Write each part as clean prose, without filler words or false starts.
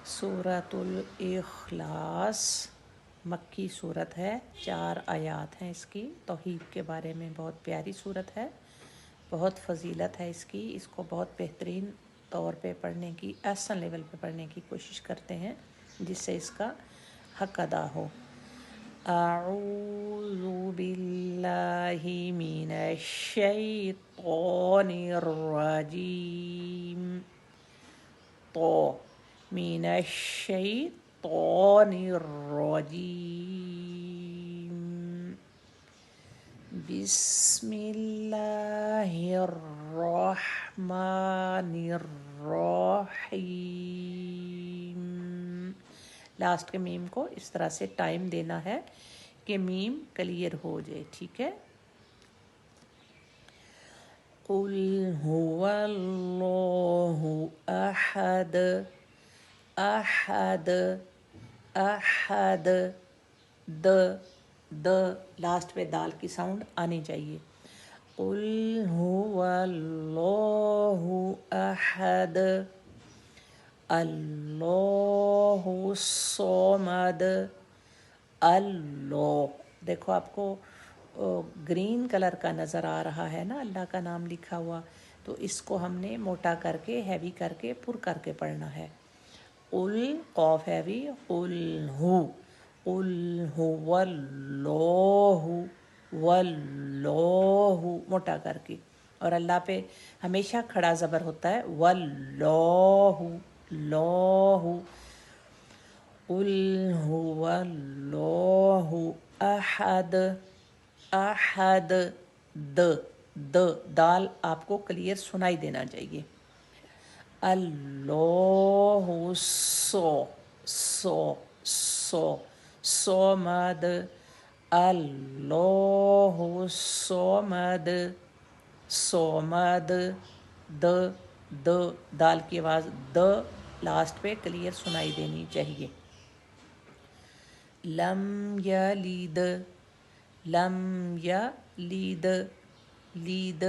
سورۃ الاخلاص مکی صورت ہے، 4 آیات ہیں اس کی۔ توحید کے بارے میں بہت پیاری صورت ہے، بہت فضیلت ہے اس کی۔ اس کو بہت بہترین طور پہ پڑھنے کی، آسان لیول پہ پڑھنے کی کوشش کرتے ہیں جس سے اس کا حق ادا ہو۔ اعوذ باللہ من الشیطان الرجیم۔ من الشیطان الرجیم، بسم اللہ الرحمن الرحیم۔ لاسٹ کے میم کو اس طرح سے ٹائم دینا ہے کہ میم کلیئر ہو جائے، ٹھیک ہے۔ قل هو اللہ احد، احد احد، د لاسٹ پہ دال کی ساؤنڈ آنی چاہیے۔ قل هو اللہ احد، اللہ الصمد، اللہ۔ دیکھو آپ کو گرین کلر کا نظر آ رہا ہے نا اللہ کا نام لکھا ہوا، تو اس کو ہم نے موٹا کر کے، ہیوی کر کے، پر کر کے پڑھنا ہے۔ قل قاف ہیوی، قل هو اللہ، واللہ موٹا کر کے، اور اللہ پہ ہمیشہ کھڑا زبر ہوتا ہے، واللہ، اللہ۔ قل هو اللہ احد، احد، دال آپ کو کلیئر سنائی دینا چاہیے۔ اللہ صمد، اللہ صمد، صمد، دال کی آواز لاسٹ پہ کلیئر سنائی دینی چاہیے۔ لم یلد، لم یلد، لید،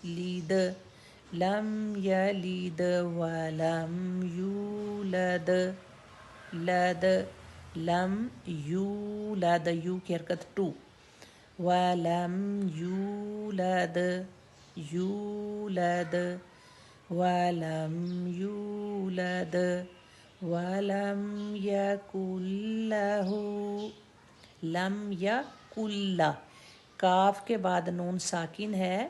لید، لم یلد ولم یولد، لد، لم یولد، یو کی حرکت 2، ولم یولد، یولد، ولم یولد، ولم یکن لہ، لم یکن لہ، کاف کے بعد نون ساکن ہے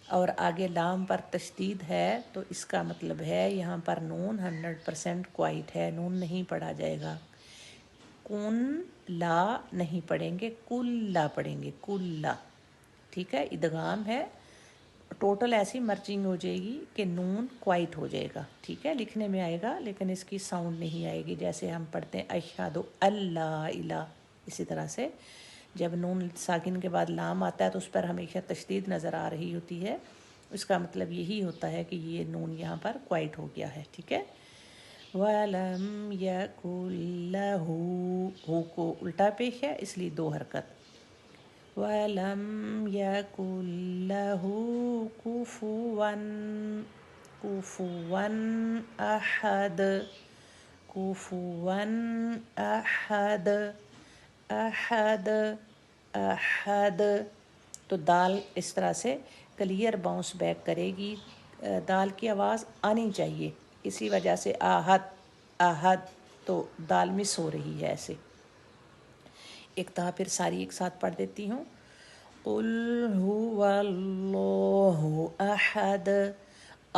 اور آگے لام پر تشدید ہے، تو اس کا مطلب ہے یہاں پر نون 100% کوائٹ ہے، نون نہیں پڑھا جائے گا۔ کن لا نہیں پڑھیں گے، کل لا پڑھیں گے، کل لا، ٹھیک ہے۔ ادغام ہے، ٹوٹل ایسی مرچنگ ہو جائے گی کہ نون کوائٹ ہو جائے گا، ٹھیک ہے۔ لکھنے میں آئے گا لیکن اس کی ساؤنڈ نہیں آئے گی، جیسے ہم پڑھتے ہیں اشہد اللہ الہ، اسی طرح سے جب نون ساکن کے بعد لام آتا ہے تو اس پر ہمیشہ تشدید نظر آ رہی ہوتی ہے، اس کا مطلب یہی ہوتا ہے کہ یہ نون یہاں پر کوائٹ ہو گیا ہے، ٹھیک ہے۔ وَلَمْ يَكُنْ لَهُ، ہو کو الٹا پیش ہے اس لیے 2 حرکت۔ وَلَمْ يَكُنْ لَهُ كُفُوًا، كُفُوًا أَحَدٌ، كُفُوًا أَحَدٌ، أحد، أحد، تو دال اس طرح سے کلیئر باؤنس بیک کرے گی، دال کی آواز آنی چاہیے، اسی وجہ سے آہد، آہد، تو دال مس ہو رہی ہے ایسے۔ ایک دفعہ پھر ساری ایک ساتھ پڑھ دیتی ہوں۔ قل هو اللہ احد،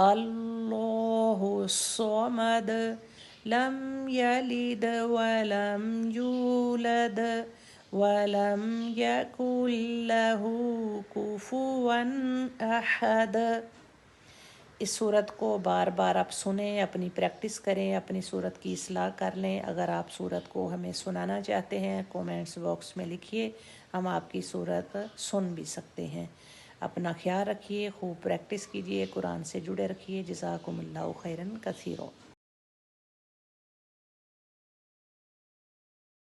اللہ الصمد، لم یلد ولم یولد ولم یکن لہ کفوا احد۔ اس صورت کو بار بار آپ سنیں، اپنی پریکٹس کریں، اپنی صورت کی اصلاح کر لیں۔ اگر آپ صورت کو ہمیں سنانا چاہتے ہیں کومنٹس باکس میں لکھیے، ہم آپ کی صورت سن بھی سکتے ہیں۔ اپنا خیال رکھیے، خوب پریکٹس کیجیے، قرآن سے جڑے رکھیے۔ جزاکم اللہ خیرا کثیرا۔